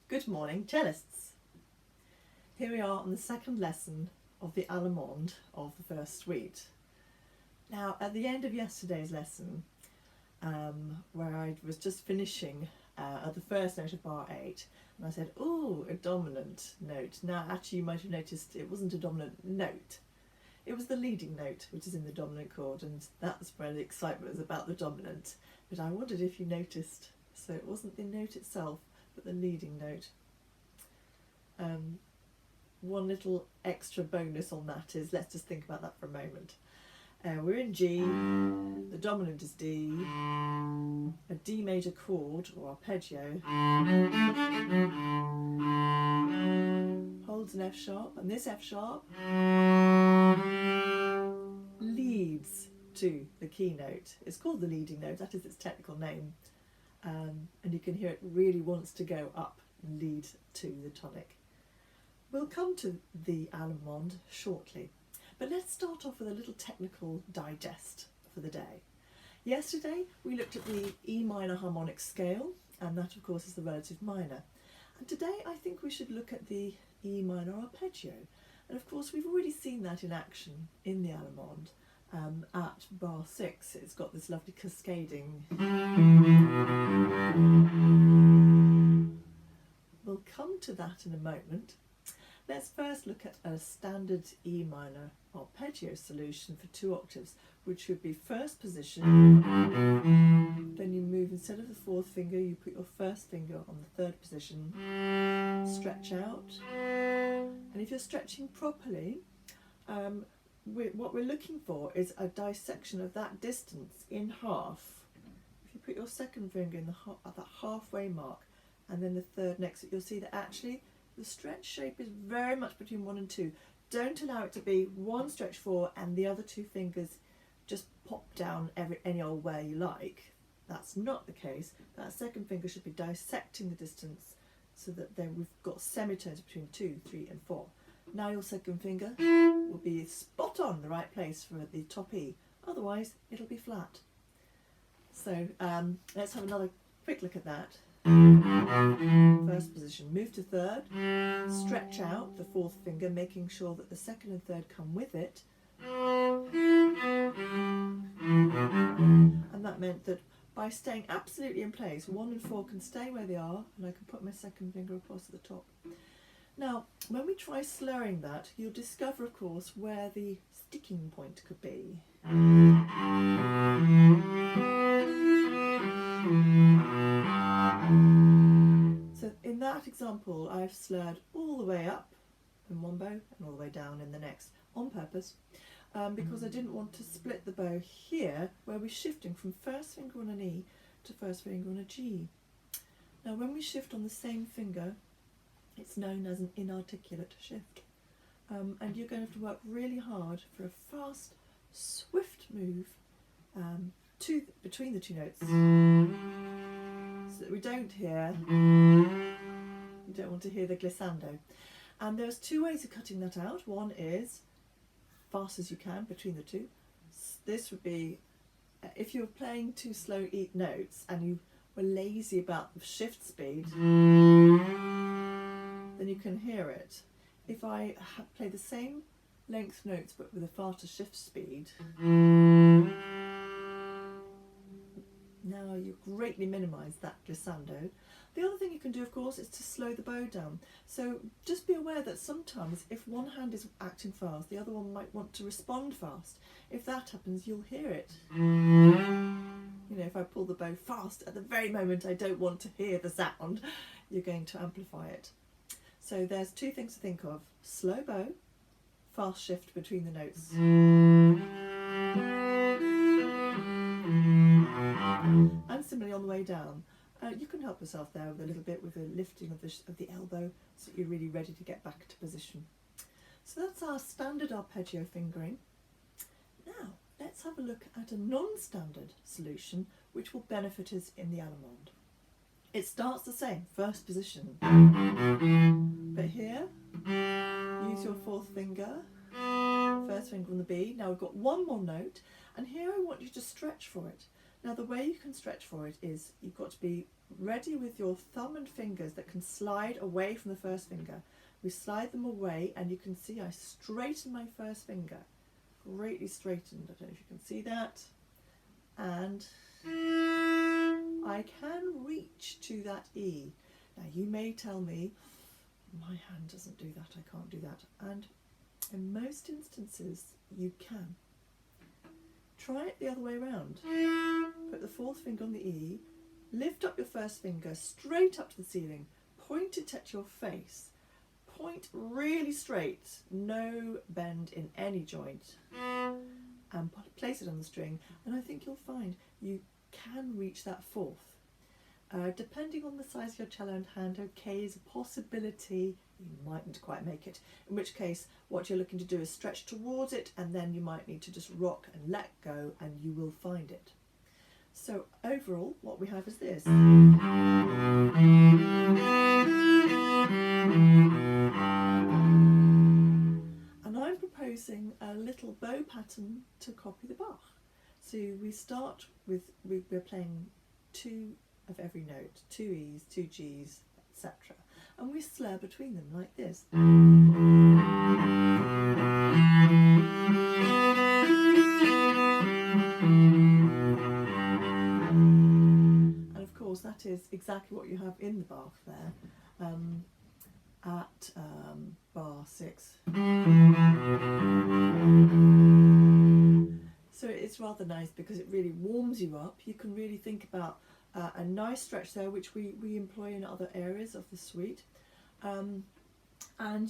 Good morning, cellists. Here we are on the second lesson of the Allemande of the first suite. Now, at the end of yesterday's lesson, where I was just finishing at the first note of bar 8, and I said, "Oh, a dominant note." Now, actually, you might have noticed it wasn't a dominant note. It was the leading note, which is in the dominant chord, and that's where the excitement was about the dominant. But I wondered if you noticed. So it wasn't the note itself, but the leading note. One little extra bonus on that is, let's just think about that for a moment. We're in G, the dominant is D, a D major chord or arpeggio holds an F sharp, and this F sharp leads to the key note. It's called the leading note, that is its technical name, and you can hear it really wants to go up and lead to the tonic. We'll come to the Allemande shortly, but let's start off with a little technical digest for the day. Yesterday we looked at the E minor harmonic scale, and that of course is the relative minor. And today I think we should look at the E minor arpeggio. And of course we've already seen that in action in the Allemande. At bar 6 it's got this lovely cascading. We'll come to that in a moment. Let's first look at a standard E minor arpeggio solution for 2 octaves, which would be first position, then you move, instead of the 4th finger, you put your first finger on the 3rd position, stretch out, and if you're stretching properly, what we're looking for is a dissection of that distance in half. If you put your 2nd finger in at that halfway mark, and then the 3rd next, you'll see that actually the stretch shape is very much between 1 and 2. Don't allow it to be one stretch 4 and the other 2 fingers just pop down any old way you like. That's not the case. That 2nd finger should be dissecting the distance so that then we've got semitones between 2, 3 and 4. Now your 2nd finger will be spot on the right place for the top E, otherwise it'll be flat. So let's have another quick look at that. First position, move to 3rd, stretch out the 4th finger, making sure that the 2nd and 3rd come with it. And that meant that by staying absolutely in place, 1 and 4 can stay where they are, and I can put my 2nd finger across at the top. Now, when we try slurring that, you'll discover, of course, where the sticking point could be. So in that example, I've slurred all the way up in one bow and all the way down in the next, on purpose, because I didn't want to split the bow here, where we're shifting from 1st finger on an E to 1st finger on a G. Now when we shift on the same finger, it's known as an inarticulate shift, and you're going to have to work really hard for a fast, swift move between the 2 notes, so that we don't hear, you don't want to hear the glissando. And there's 2 ways of cutting that out. One is fast as you can between the 2. This would be, if you're playing 2 slow notes and you were lazy about the shift speed, then you can hear it. If I play the same length notes but with a faster shift speed, now you greatly minimise that glissando. The other thing you can do, of course, is to slow the bow down. So just be aware that sometimes if one hand is acting fast, the other one might want to respond fast. If that happens, you'll hear it. You know, if I pull the bow fast at the very moment I don't want to hear the sound, you're going to amplify it. So there's 2 things to think of: slow bow, fast shift between the notes. And similarly on the way down, you can help yourself there with a little bit with the lifting of the elbow, so that you're really ready to get back to position. So that's our standard arpeggio fingering. Now let's have a look at a non-standard solution which will benefit us in the Allemande. It starts the same, first position, but here use your 4th finger, 1st finger on the B. Now we've got one more note, and here I want you to stretch for it. Now the way you can stretch for it is you've got to be ready with your thumb and fingers that can slide away from the first finger. We slide them away, and you can see I straighten my first finger, greatly straightened. I don't know if you can see that. And I can reach to that E. Now you may tell me, my hand doesn't do that, I can't do that. And in most instances, you can. Try it the other way around. Put the fourth finger on the E, lift up your first finger straight up to the ceiling, point it at your face, point really straight, no bend in any joint, and place it on the string, and I think you'll find you can reach that fourth. Depending on the size of your cello and hand, okay is a possibility. You mightn't quite make it, in which case what you're looking to do is stretch towards it, and then you might need to just rock and let go, and you will find it. So overall what we have is this. And I'm proposing a little bow pattern to copy the Bach. So we start with, we're playing 2 of every note, 2 E's, 2 G's, etc. And we slur between them like this. And of course that is exactly what you have in the Bach there, at bar 6. So it's rather nice because it really warms you up. You can really think about a nice stretch there, which we employ in other areas of the suite, and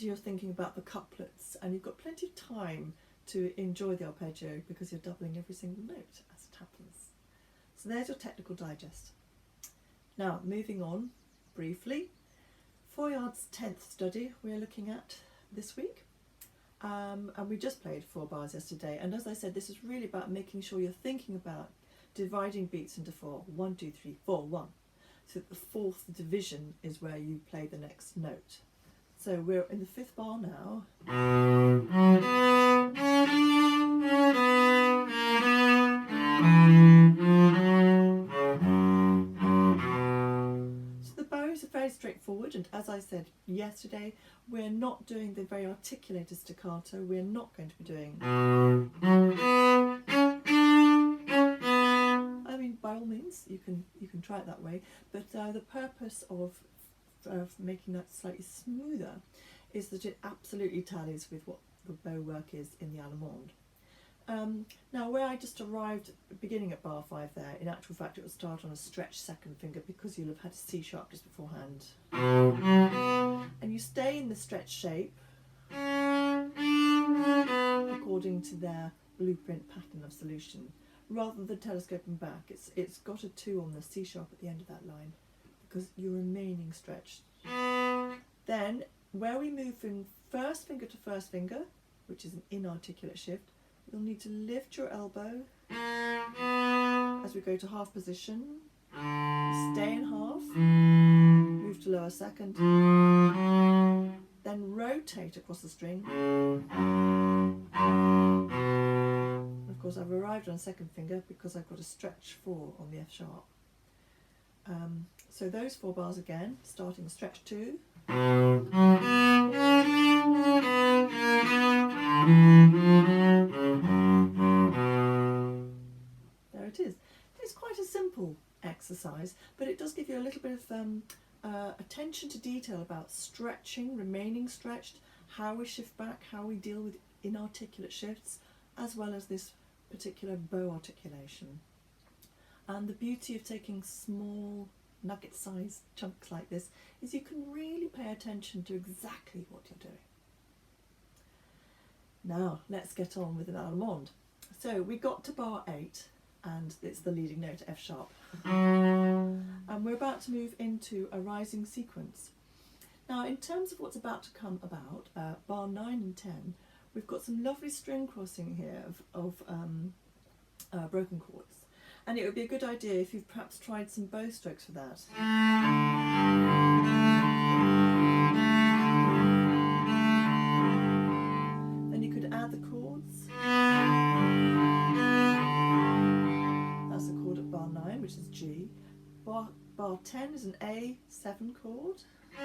you're thinking about the couplets, and you've got plenty of time to enjoy the arpeggio because you're doubling every single note as it happens. So there's your technical digest. Now moving on briefly, Feuillard's 10th study we're looking at this week, and we just played 4 bars yesterday, and as I said, this is really about making sure you're thinking about dividing beats into 4, 1, 2, 3, 4, 1. So the 4th division is where you play the next note. So we're in the 5th bar now. So the bows are very straightforward, and as I said yesterday, we're not doing the very articulated staccato. We're not going to be doing. By all means, you can try it that way, but the purpose of making that slightly smoother is that it absolutely tallies with what the bow work is in the Allemande. Now, where I just arrived beginning at bar 5 there, in actual fact it will start on a stretched second finger because you'll have had a C sharp just beforehand. And you stay in the stretched shape according to their blueprint pattern of solution. Rather than telescoping back, it's got a 2 on the C sharp at the end of that line because you're remaining stretched. Then, where we move from first finger to first finger, which is an inarticulate shift, you'll need to lift your elbow as we go to half position, stay in half, move to lower second, then rotate across the string. Of course, I've arrived on second finger because I've got a stretch 4 on the F sharp. So those 4 bars again, starting stretch 2. There it is. It's quite a simple exercise, but it does give you a little bit of attention to detail about stretching, remaining stretched, how we shift back, how we deal with inarticulate shifts, as well as this particular bow articulation. And the beauty of taking small nugget-sized chunks like this is you can really pay attention to exactly what you're doing. Now let's get on with an Allemande. So we got to bar 8 and it's the leading note, F sharp. And we're about to move into a rising sequence. Now in terms of what's about to come about, bar 9 and 10, we've got some lovely string crossing here of broken chords. And it would be a good idea if you've perhaps tried some bow strokes for that. Then you could add the chords. That's the chord at bar 9, which is G. Bar bar 10 is an A7 chord, where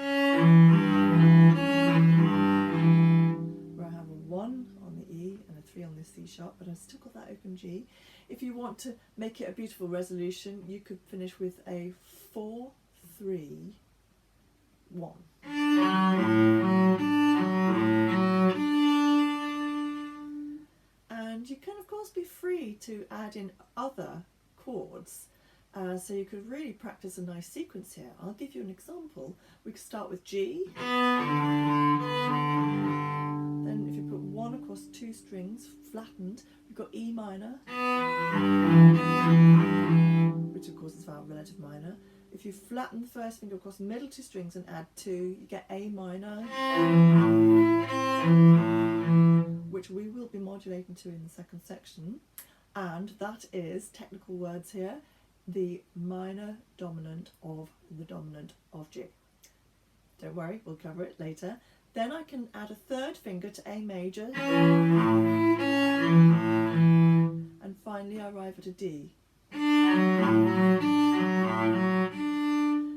I have a 1 on the E and a 3 on the C sharp, but I've still got that open G. If you want to make it a beautiful resolution, you could finish with a 4, 3, 1. And you can of course be free to add in other chords, so you could really practice a nice sequence here. I'll give you an example. We could start with G, then if you put 1 across 2 strings flattened, we've got E minor, which of course is our relative minor. If you flatten the first finger across the middle 2 strings and add 2, you get A minor, which we will be modulating to in the second section. And that is, technical words here, the minor dominant of the dominant of G. Don't worry, we'll cover it later. Then I can add a third finger to A major, and finally I arrive at a D.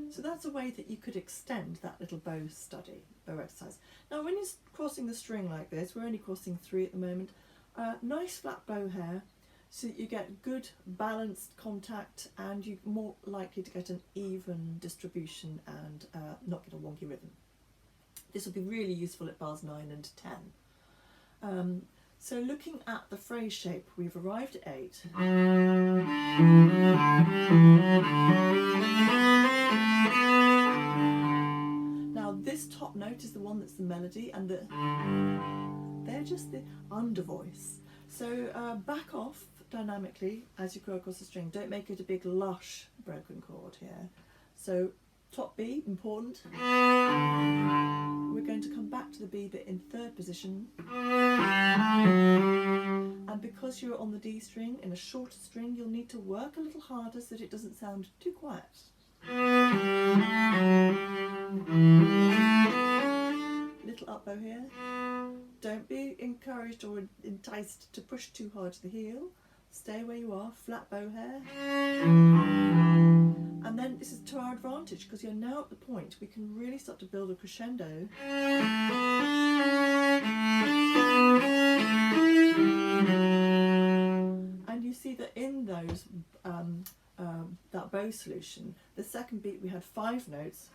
So that's a way that you could extend that little bow exercise. Now when you're crossing the string like this, we're only crossing 3 at the moment, nice flat bow hair, so that you get good balanced contact and you're more likely to get an even distribution and not get a wonky rhythm. This will be really useful at bars 9 and 10. So looking at the phrase shape, we've arrived at 8. Now this top note is the one that's the melody, and they're just the undervoice. So back off dynamically as you go across the string. Don't make it a big lush broken chord here. So top B, important. We're going to come back to the B bit in 3rd position. And because you're on the D string, in a shorter string, you'll need to work a little harder so that it doesn't sound too quiet. Little up bow here. Don't be encouraged or enticed to push too hard to the heel. Stay where you are, flat bow hair. And then this is to our advantage because you're now at the point we can really start to build a crescendo. And you see that in those that bow solution, the second beat we had 5 notes,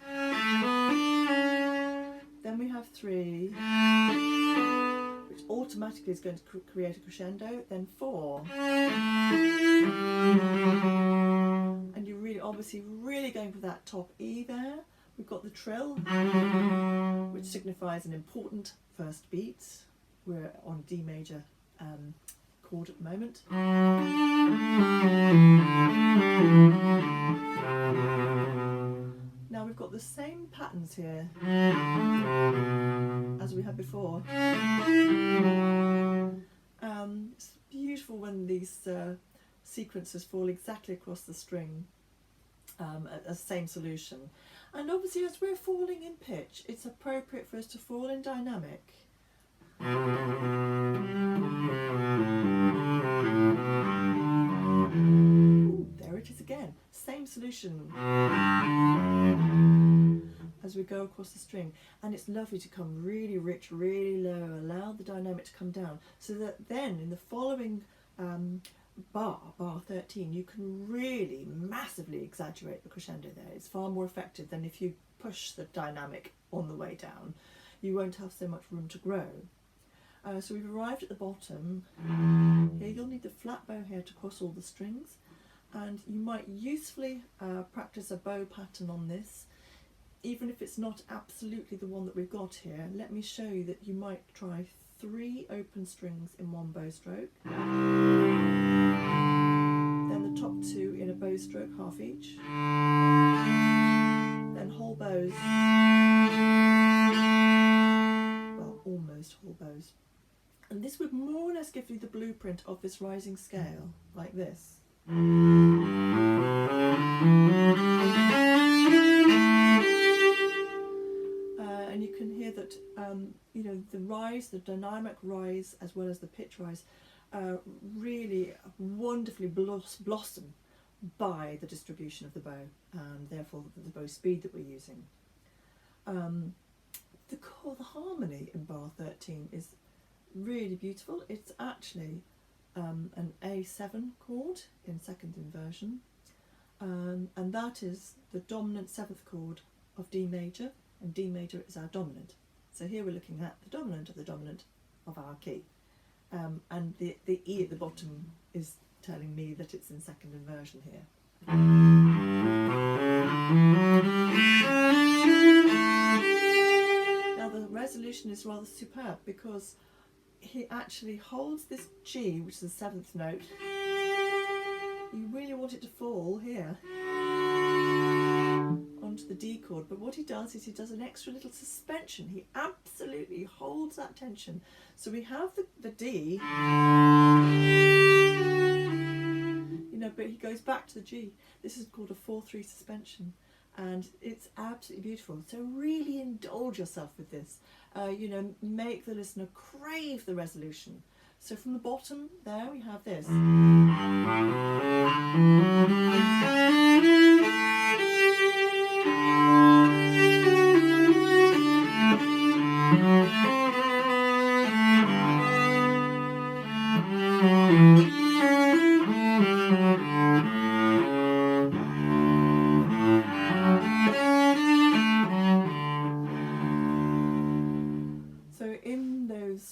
then we have 3, which automatically is going to create a crescendo, then 4, and you're really obviously really going for that top E there. We've got the trill, which signifies an important first beat. We're on D major chord at the moment. Now we've got the same patterns here as we had before. It's beautiful when these sequences fall exactly across the string as the same solution. And obviously as we're falling in pitch, it's appropriate for us to fall in dynamic. Ooh, there it is again, same solution as we go across the string, and it's lovely to come really rich, really low, allow the dynamic to come down, so that then in the following bar 13, you can really massively exaggerate the crescendo there. It's far more effective than if you push the dynamic on the way down. You won't have so much room to grow. So we've arrived at the bottom. Here you'll need the flat bow here to cross all the strings, and you might usefully practice a bow pattern on this, even if it's not absolutely the one that we've got here. Let me show you that you might try 3 open strings in one bow stroke, then the top 2 in a bow stroke, half each, then whole bows, well, almost whole bows. And this would more or less give you the blueprint of this rising scale, like this. And you can hear that, you know, the rise, the dynamic rise, as well as the pitch rise, really wonderfully blossom by the distribution of the bow and therefore the bow speed that we're using. The harmony in bar 13 is really beautiful. It's actually an A7 chord in second inversion, and that is the dominant 7th chord of D major, and D major is our dominant. So here we're looking at the dominant of our key, and the E at the bottom is telling me that it's in second inversion here. Now the resolution is rather superb because he actually holds this G, which is the 7th note. You really want it to fall here onto the D chord, but what he does is he does an extra little suspension. He absolutely holds that tension. So we have the D, you know, but he goes back to the G. This is called a 4/3 suspension, and it's absolutely beautiful. So really indulge yourself with this. You know, make the listener crave the resolution. So from the bottom there we have this.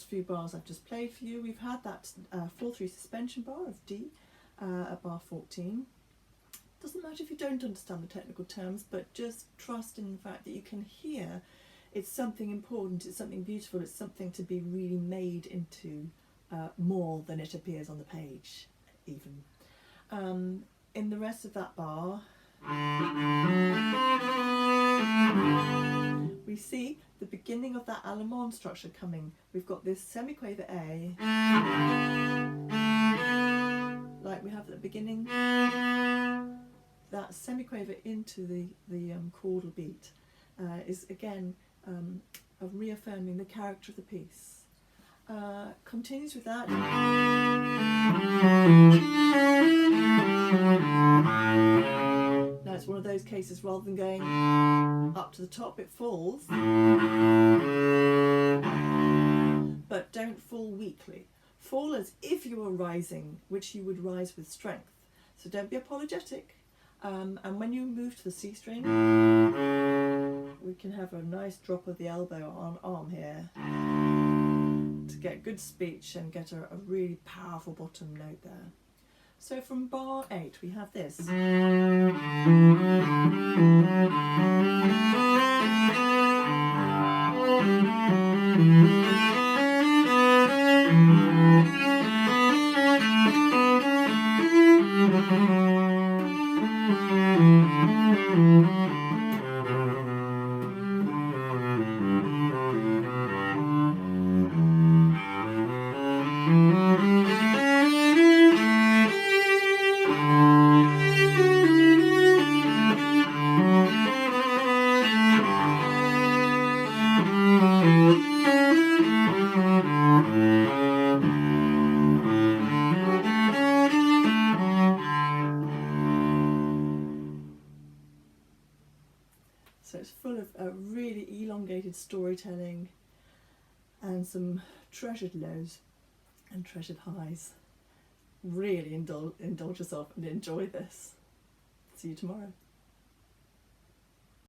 Few bars I've just played for you, we've had that 4/3 suspension bar of D at bar 14. Doesn't matter if you don't understand the technical terms, but just trust in the fact that you can hear it's something important, it's something beautiful, it's something to be really made into more than it appears on the page even. In the rest of that bar we see the beginning of that Allemande structure coming. We've got this semiquaver A, like we have at the beginning, that semiquaver into the chordal beat is again of reaffirming the character of the piece. Continues with that. Now it's one of those cases, rather than going up to the top, it falls. But don't fall weakly. Fall as if you were rising, which you would rise with strength. So don't be apologetic. And when you move to the C string, we can have a nice drop of the elbow on arm here to get good speech and get a really powerful bottom note there. So from bar 8 we have this. So it's full of really elongated storytelling and some treasured lows and treasured highs. Really indulge yourself and enjoy this. See you tomorrow.